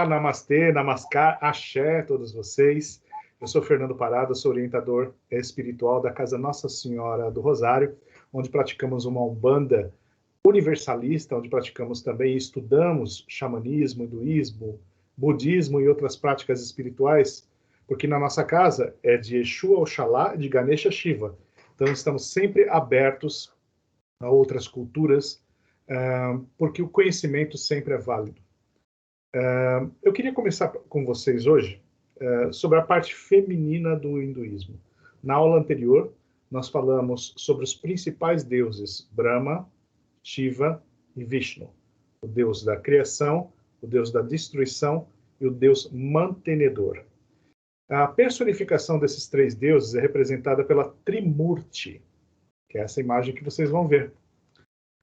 namastê, namaskar, axé a todos vocês. Eu sou Fernando Parada, sou orientador espiritual da Casa Nossa Senhora do Rosário, onde praticamos uma Umbanda universalista, onde praticamos também e estudamos xamanismo, hinduísmo, budismo e outras práticas espirituais, porque na nossa casa é de Exu, Oxalá e de Ganesha Shiva. Então estamos sempre abertos a outras culturas, porque o conhecimento sempre é válido. Eu queria começar com vocês hoje sobre a parte feminina do hinduísmo. Na aula anterior, nós falamos sobre os principais deuses, Brahma, Shiva e Vishnu. O deus da criação, o deus da destruição e o deus mantenedor. A personificação desses três deuses é representada pela Trimurti, que é essa imagem que vocês vão ver.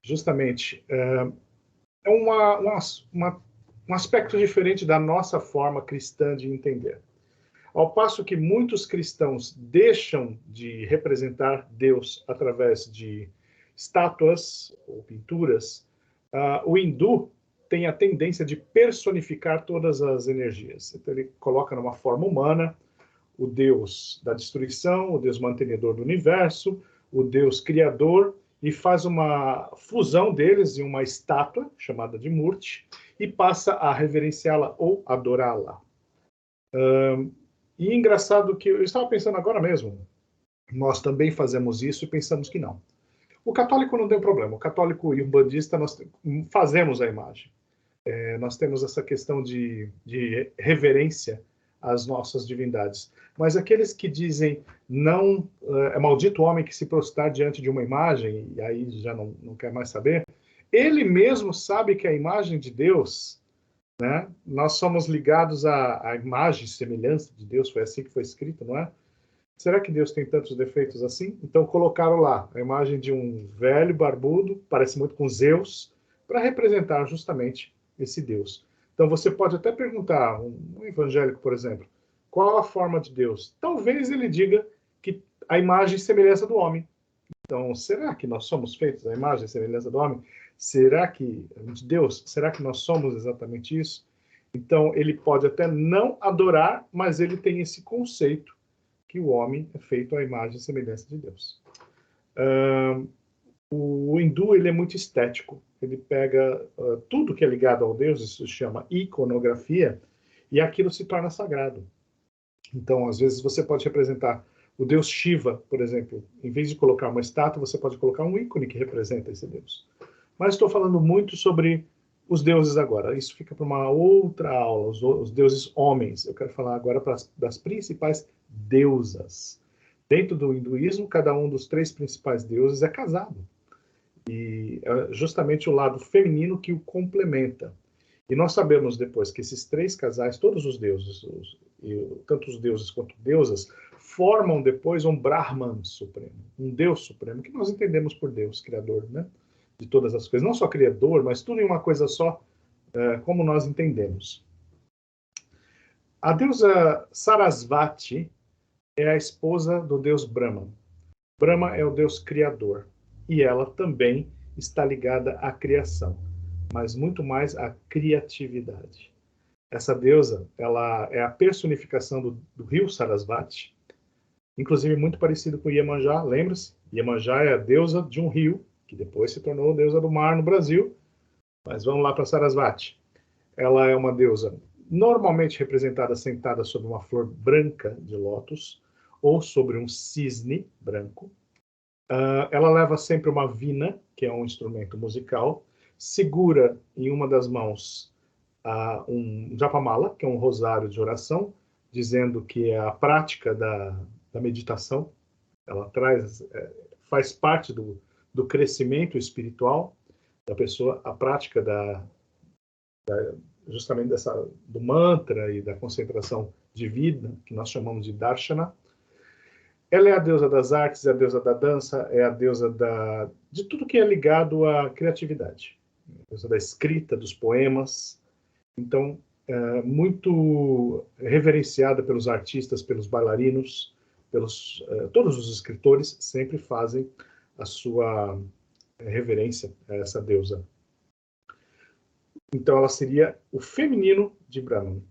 Justamente, é um aspecto diferente da nossa forma cristã de entender. Ao passo que muitos cristãos deixam de representar Deus através de estátuas ou pinturas, o hindu tem a tendência de personificar todas as energias. Então ele coloca numa forma humana o Deus da destruição, o Deus mantenedor do universo, o Deus criador, e faz uma fusão deles em uma estátua, chamada de Murti, e passa a reverenciá-la ou adorá-la. E engraçado que eu estava pensando agora mesmo, nós também fazemos isso e pensamos que não. O católico não tem problema, o católico e o umbandista nós fazemos a imagem. Nós temos essa questão de reverência às nossas divindades. Mas aqueles que dizem, não, é maldito o homem que se prostrar diante de uma imagem, e aí já não quer mais saber, ele mesmo sabe que a imagem de Deus, né, nós somos ligados à imagem e semelhança de Deus, foi assim que foi escrito, não é? Será que Deus tem tantos defeitos assim? Então colocaram lá a imagem de um velho barbudo, parece muito com Zeus, para representar justamente esse Deus. Então você pode até perguntar, um evangélico, por exemplo, qual a forma de Deus? Talvez ele diga que a imagem e semelhança do homem. Então, será que nós somos feitos à imagem e semelhança do homem? Será que, de Deus, será que nós somos exatamente isso? Então, ele pode até não adorar, mas ele tem esse conceito que o homem é feito à imagem e semelhança de Deus. O hindu ele é muito estético. Ele pega tudo que é ligado ao Deus, isso se chama iconografia, e aquilo se torna sagrado. Então, às vezes, você pode representar o Deus Shiva, por exemplo. Em vez de colocar uma estátua, você pode colocar um ícone que representa esse Deus. Mas estou falando muito sobre os deuses agora. Isso fica para uma outra aula, os deuses homens. Eu quero falar agora das principais deusas. Dentro do hinduísmo, cada um dos três principais deuses é casado. E é justamente o lado feminino que o complementa. E nós sabemos depois que esses três casais, todos os deuses, tanto os deuses quanto deusas, formam depois um Brahman supremo, um Deus supremo, que nós entendemos por Deus, criador, né, de todas as coisas. Não só criador, mas tudo em uma coisa só, como nós entendemos. A deusa Sarasvati é a esposa do deus Brahma. Brahma é o deus criador. E ela também está ligada à criação, mas muito mais à criatividade. Essa deusa, ela é a personificação do rio Sarasvati, inclusive muito parecido com Iemanjá, lembra-se? Iemanjá é a deusa de um rio, que depois se tornou a deusa do mar no Brasil, mas vamos lá para Sarasvati. Ela é uma deusa normalmente representada sentada sobre uma flor branca de lótus, ou sobre um cisne branco. Ela leva sempre uma vina, que é um instrumento musical, segura em uma das mãos um japamala, que é um rosário de oração, dizendo que é a prática da meditação. Ela faz parte do crescimento espiritual da pessoa, a prática justamente do mantra e da concentração divina, que nós chamamos de darshana. Ela é a deusa das artes, é a deusa da dança, é a deusa de tudo que é ligado à criatividade. A deusa da escrita, dos poemas. Então, muito reverenciada pelos artistas, pelos bailarinos, todos os escritores sempre fazem a sua reverência a essa deusa. Então, ela seria o feminino de Brahman.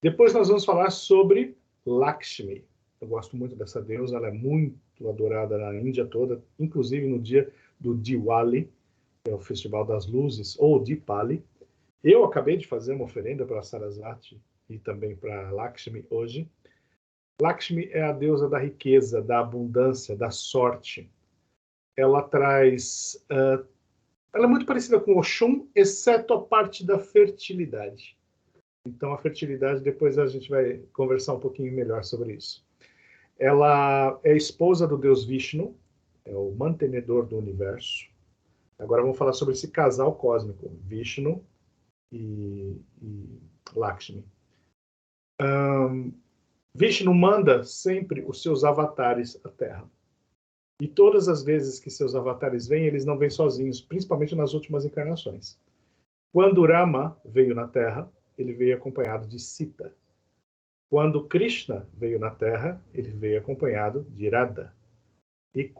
Depois nós vamos falar sobre Lakshmi. Eu gosto muito dessa deusa, ela é muito adorada na Índia toda, inclusive no dia do Diwali, que é o Festival das Luzes, ou Dipali. Eu acabei de fazer uma oferenda para Sarasvati e também para Lakshmi hoje. Lakshmi é a deusa da riqueza, da abundância, da sorte. Ela traz... ela é muito parecida com Oxum, exceto a parte da fertilidade. Então, a fertilidade, depois a gente vai conversar um pouquinho melhor sobre isso. Ela é esposa do deus Vishnu, é o mantenedor do universo. Agora vamos falar sobre esse casal cósmico, Vishnu e Lakshmi. Vishnu manda sempre os seus avatares à Terra. E todas as vezes que seus avatares vêm, eles não vêm sozinhos, principalmente nas últimas encarnações. Quando Rama veio na Terra, ele veio acompanhado de Sita. Quando Krishna veio na Terra, ele veio acompanhado de Radha. E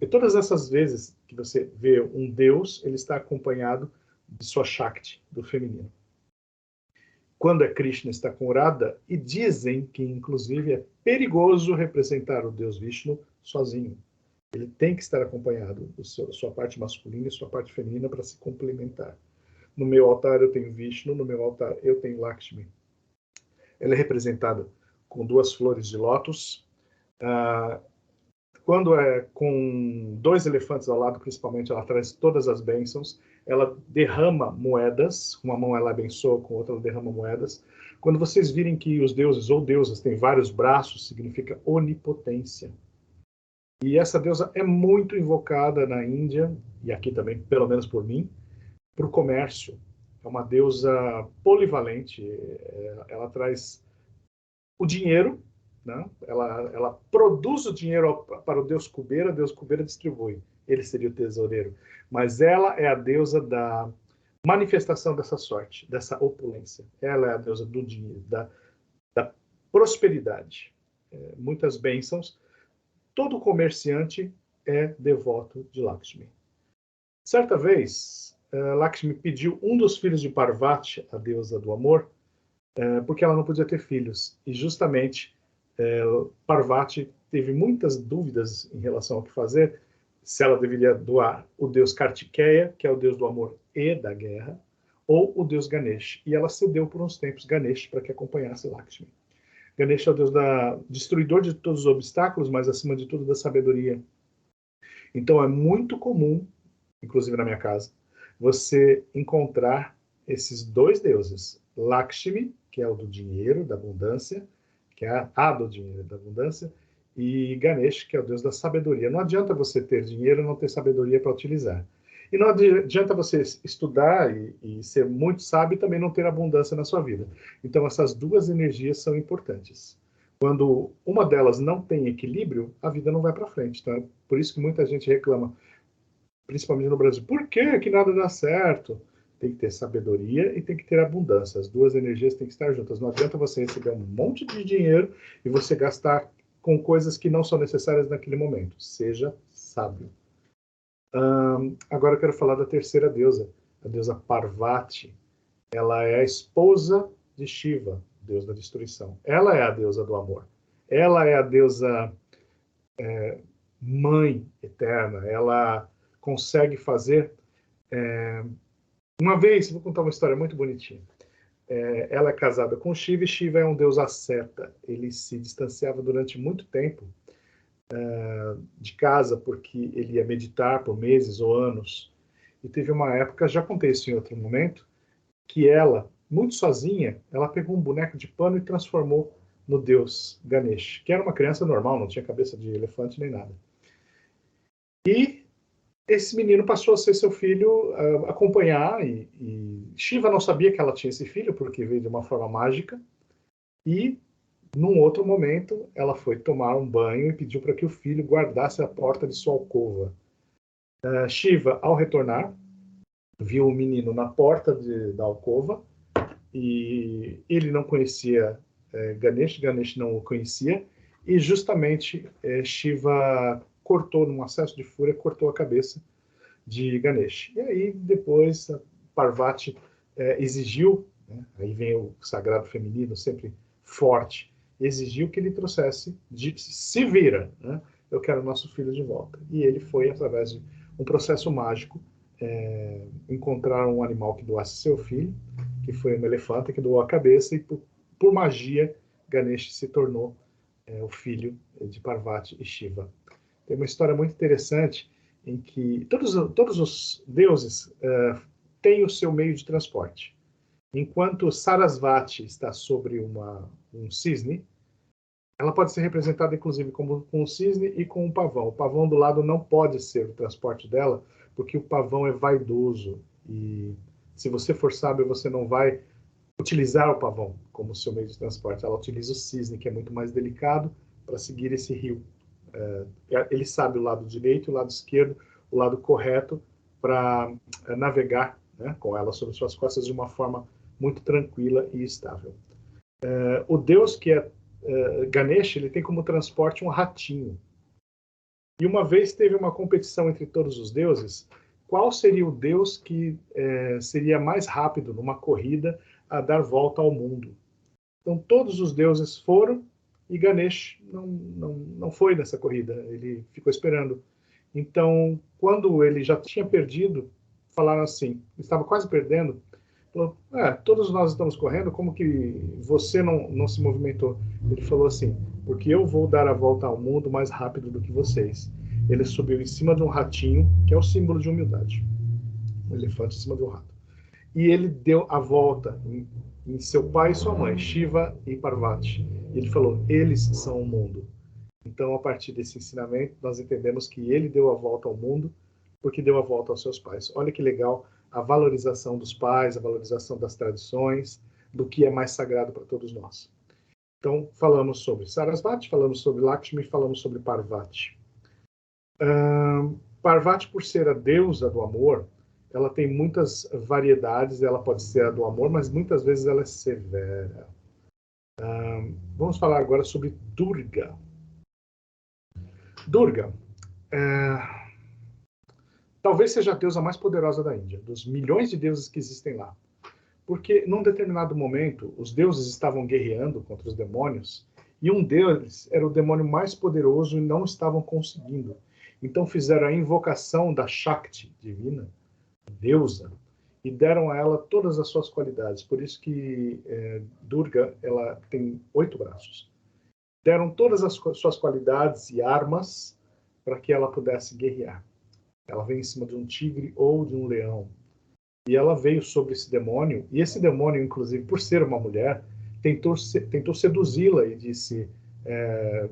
todas essas vezes que você vê um Deus, ele está acompanhado de sua Shakti, do feminino. Quando é Krishna, está com Radha, e dizem que, inclusive, é perigoso representar o Deus Vishnu sozinho. Ele tem que estar acompanhado da sua parte masculina e sua parte feminina para se complementar. No meu altar eu tenho Vishnu, no meu altar eu tenho Lakshmi. Ela é representada com 2 flores de lótus. Quando é com 2 elefantes ao lado, principalmente, ela traz todas as bênçãos. Ela derrama moedas. Com uma mão ela abençoa, com outra ela derrama moedas. Quando vocês virem que os deuses ou deusas têm vários braços, significa onipotência. E essa deusa é muito invocada na Índia, e aqui também, pelo menos por mim, para o comércio. É uma deusa polivalente. Ela traz o dinheiro, né? Ela produz o dinheiro para o deus Kubera distribui. Ele seria o tesoureiro. Mas ela é a deusa da manifestação dessa sorte, dessa opulência. Ela é a deusa do dinheiro, da prosperidade. Muitas bênçãos. Todo comerciante é devoto de Lakshmi. Certa vez, Lakshmi pediu um dos filhos de Parvati, a deusa do amor, porque ela não podia ter filhos. E justamente Parvati teve muitas dúvidas em relação ao que fazer, se ela deveria doar o deus Kartikeya, que é o deus do amor e da guerra, ou o deus Ganesh. E ela cedeu por uns tempos Ganesh para que acompanhasse Lakshmi. Ganesh é o deus destruidor de todos os obstáculos, mas acima de tudo da sabedoria. Então é muito comum, inclusive na minha casa, você encontrar esses 2 deuses. Lakshmi, que é o do dinheiro, da abundância, que é a do dinheiro e da abundância, e Ganesh, que é o deus da sabedoria. Não adianta você ter dinheiro e não ter sabedoria para utilizar. E não adianta você estudar e ser muito sábio e também não ter abundância na sua vida. Então, essas 2 energias são importantes. Quando uma delas não tem equilíbrio, a vida não vai para frente. Então, é por isso que muita gente reclama, principalmente no Brasil. Por que nada dá certo? Tem que ter sabedoria e tem que ter abundância. As 2 energias têm que estar juntas. Não adianta você receber um monte de dinheiro e você gastar com coisas que não são necessárias naquele momento. Seja sábio. Agora eu quero falar da terceira deusa, a deusa Parvati. Ela é a esposa de Shiva, deus da destruição. Ela é a deusa do amor. Ela é a deusa mãe eterna. Ela consegue fazer... Uma vez, vou contar uma história muito bonitinha. Ela é casada com Shiva e Shiva é um deus asceta. Ele se distanciava durante muito tempo de casa, porque ele ia meditar por meses ou anos. E teve uma época, já contei isso em outro momento, que ela, muito sozinha, ela pegou um boneco de pano e transformou no deus Ganesh, que era uma criança normal, não tinha cabeça de elefante nem nada. E esse menino passou a ser seu filho, acompanhar, e Shiva não sabia que ela tinha esse filho, porque veio de uma forma mágica, e num outro momento, ela foi tomar um banho e pediu para que o filho guardasse a porta de sua alcova. Shiva, ao retornar, viu o menino na porta da alcova e ele não conhecia Ganesh, Ganesh não o conhecia, e justamente Shiva cortou, num acesso de fúria, cortou a cabeça de Ganesh. E aí, depois, Parvati exigiu né? Aí vem o sagrado feminino, sempre forte, exigiu que ele trouxesse, se vira, né? Eu quero nosso filho de volta. E ele foi, através de um processo mágico, encontrar um animal que doasse seu filho, que foi um elefante que doou a cabeça, e por magia, Ganesh se tornou o filho de Parvati e Shiva. Tem uma história muito interessante em que todos os deuses têm o seu meio de transporte. Enquanto Sarasvati está sobre um cisne, ela pode ser representada, inclusive, como com um cisne e com um pavão. O pavão do lado não pode ser o transporte dela, porque o pavão é vaidoso. E se você for sábio, você não vai utilizar o pavão como seu meio de transporte. Ela utiliza o cisne, que é muito mais delicado, para seguir esse rio. Ele sabe o lado direito, o lado esquerdo, o lado correto, para navegar, né, com ela sobre suas costas de uma forma muito tranquila e estável. O deus que é Ganesh, ele tem como transporte um ratinho. E uma vez teve uma competição entre todos os deuses, qual seria o deus que seria mais rápido numa corrida a dar volta ao mundo? Então todos os deuses foram e Ganesh não foi nessa corrida, ele ficou esperando. Então, quando ele já tinha perdido, falaram assim, estava quase perdendo, falou, todos nós estamos correndo, como que você não se movimentou? Ele falou assim, porque eu vou dar a volta ao mundo mais rápido do que vocês. Ele subiu em cima de um ratinho, que é o símbolo de humildade. Um elefante em cima de um rato. E ele deu a volta em seu pai e sua mãe, Shiva e Parvati. E ele falou, eles são o mundo. Então, a partir desse ensinamento, nós entendemos que ele deu a volta ao mundo, porque deu a volta aos seus pais. Olha que legal a valorização dos pais, a valorização das tradições, do que é mais sagrado para todos nós. Então, falamos sobre Sarasvati, falamos sobre Lakshmi, falamos sobre Parvati. Parvati, por ser a deusa do amor, ela tem muitas variedades, ela pode ser a do amor, mas muitas vezes ela é severa. Vamos falar agora sobre Durga. Durga talvez seja a deusa mais poderosa da Índia, dos milhões de deuses que existem lá. Porque, num determinado momento, os deuses estavam guerreando contra os demônios, e um deles era o demônio mais poderoso e não estavam conseguindo. Então fizeram a invocação da Shakti divina, deusa, e deram a ela todas as suas qualidades. Por isso que Durga, ela tem 8 braços. Deram todas as suas qualidades e armas para que ela pudesse guerrear. Ela vem em cima de um tigre ou de um leão. E ela veio sobre esse demônio, e esse demônio, inclusive, por ser uma mulher, tentou seduzi-la e disse,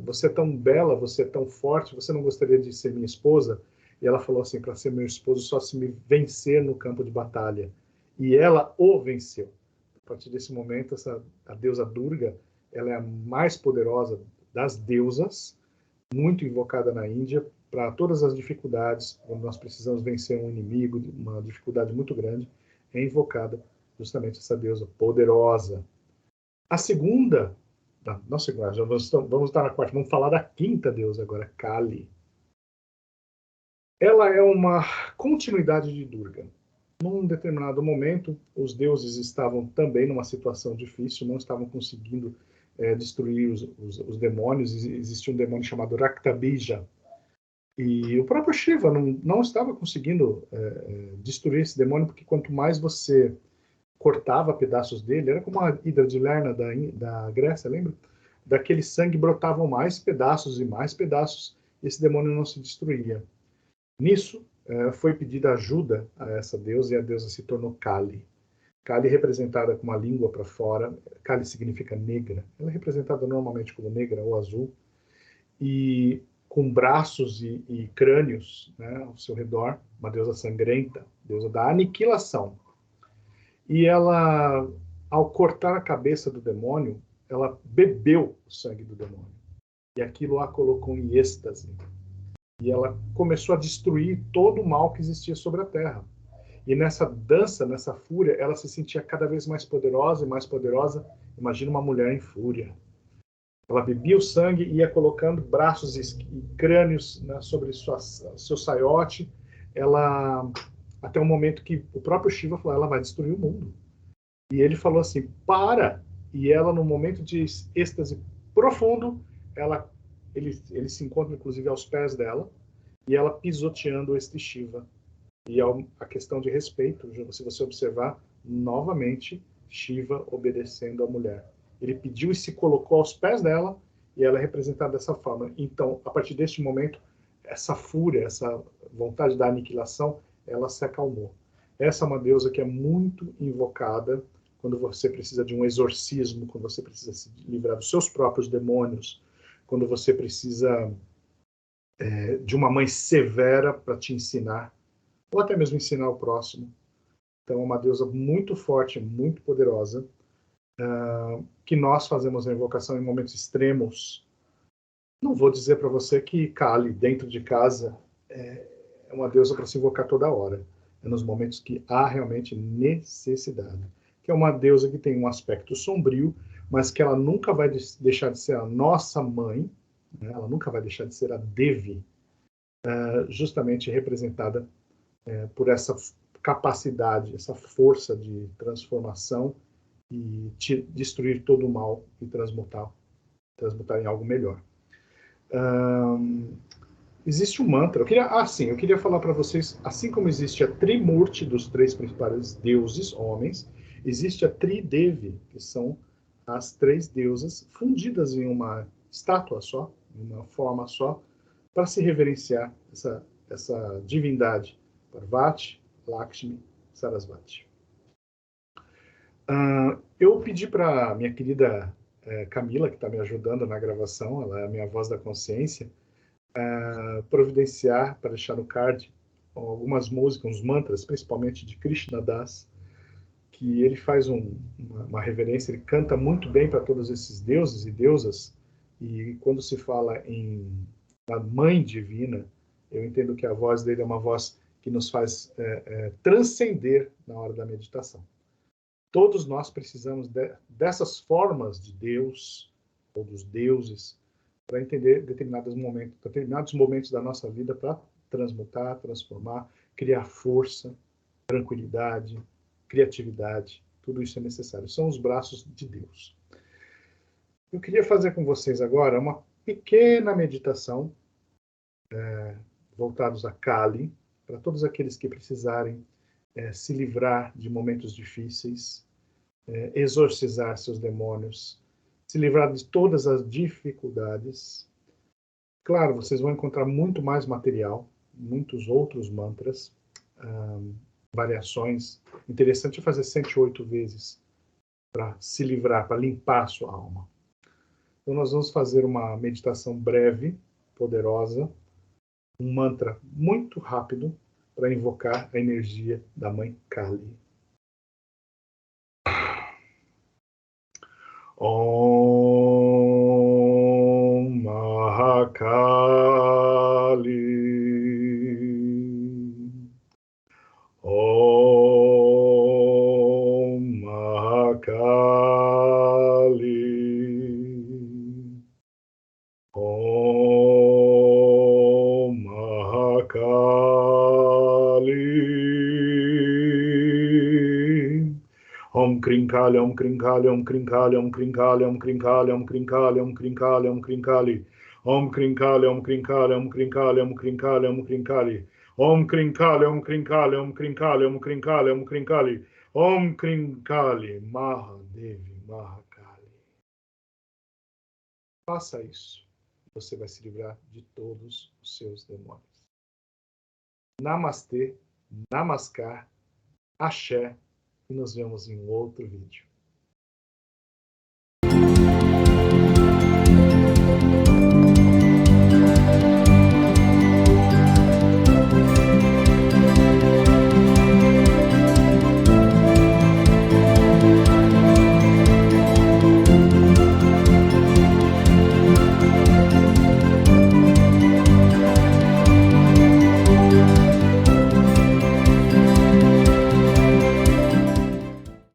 você é tão bela, você é tão forte, você não gostaria de ser minha esposa? E ela falou assim, para ser meu esposo, só se me vencer no campo de batalha. E ela o venceu. A partir desse momento, a deusa Durga, ela é a mais poderosa das deusas, muito invocada na Índia, para todas as dificuldades, quando nós precisamos vencer um inimigo, uma dificuldade muito grande, é invocada justamente essa deusa poderosa. A segunda, não segunda, já vamos estar na quarta, vamos falar da quinta deusa agora, Kali. Ela é uma continuidade de Durga. Num determinado momento, os deuses estavam também numa situação difícil, não estavam conseguindo destruir os demônios. Existia um demônio chamado Raktabija, e o próprio Shiva não estava conseguindo destruir esse demônio, porque quanto mais você cortava pedaços dele, era como a Hidra de Lerna da Grécia, lembra? Daquele sangue brotavam mais pedaços, e esse demônio não se destruía. Nisso, foi pedida ajuda a essa deusa, e a deusa se tornou Kali. Kali é representada com uma língua para fora, Kali significa negra, ela é representada normalmente como negra ou azul, e com braços e crânios, né, ao seu redor, uma deusa sangrenta, deusa da aniquilação. E ela, ao cortar a cabeça do demônio, ela bebeu o sangue do demônio. E aquilo a colocou em êxtase. E ela começou a destruir todo o mal que existia sobre a Terra. E nessa dança, nessa fúria, ela se sentia cada vez mais poderosa e mais poderosa. Imagina uma mulher em fúria. Ela bebia o sangue e ia colocando braços e crânios, né, sobre seu saiote. Até o momento que o próprio Shiva falou, ela vai destruir o mundo. E ele falou assim, para! E ela, no momento de êxtase profundo, ele se encontra, inclusive, aos pés dela, e ela pisoteando este Shiva. E a questão de respeito, se você observar, novamente, Shiva obedecendo a mulher. Ele pediu e se colocou aos pés dela, e ela é representada dessa forma. Então, a partir deste momento, essa fúria, essa vontade da aniquilação, ela se acalmou. Essa é uma deusa que é muito invocada quando você precisa de um exorcismo, quando você precisa se livrar dos seus próprios demônios, quando você precisa de uma mãe severa para te ensinar, ou até mesmo ensinar o próximo. Então, é uma deusa muito forte, muito poderosa, que nós fazemos a invocação em momentos extremos. Não vou dizer para você que Kali, dentro de casa, é uma deusa para se invocar toda hora. É nos momentos que há realmente necessidade. Que é uma deusa que tem um aspecto sombrio, mas que ela nunca vai deixar de ser a nossa mãe, né? Ela nunca vai deixar de ser a Devi, justamente representada por essa capacidade, essa força de transformação e destruir todo o mal e transmutar em algo melhor. Existe um mantra. Eu queria falar para vocês, assim como existe a Trimurti dos três principais deuses, homens, existe a Tridevi, que são as três deusas fundidas em uma estátua só, em uma forma só, para se reverenciar essa divindade, Parvati, Lakshmi, Sarasvati. Eu pedi para minha querida Camila, que está me ajudando na gravação, ela é a minha voz da consciência, providenciar, para deixar no card, algumas músicas, uns mantras, principalmente de Krishna Das, que ele faz uma reverência, ele canta muito bem para todos esses deuses e deusas, e quando se fala em a Mãe Divina, eu entendo que a voz dele é uma voz que nos faz transcender na hora da meditação. Todos nós precisamos dessas formas de Deus, ou dos deuses, para entender determinados momentos da nossa vida, para transmutar, transformar, criar força, tranquilidade, criatividade. Tudo isso é necessário. São os braços de Deus. Eu queria fazer com vocês agora uma pequena meditação voltados a Kali, para todos aqueles que precisarem se livrar de momentos difíceis, exorcizar seus demônios, se livrar de todas as dificuldades. Claro, vocês vão encontrar muito mais material, muitos outros mantras, variações. Interessante fazer 108 vezes para se livrar, para limpar a sua alma. Então, nós vamos fazer uma meditação breve, poderosa, um mantra muito rápido para invocar a energia da Mãe Kali. Om Mahakali. Om Mahakali. Om Mahakali. Om Krinkali, Om Krinkali, Om Krinkali, Om Krinkali, Om Krinkali, Om Krinkali, Om Krinkali, Om Krinkali. Om Krinkali, Om Krinkali, Om Krinkali, Om Krinkali, Om Krinkali. Om Krinkali, Om Krinkali, Om Krinkali, Om Krinkali, Om Krinkali. Om Krinkali, Mahadevi, Mahakali. Faça isso. Você vai se livrar de todos os seus demônios. Namastê, Namaskar, Axé, e nos vemos em outro vídeo.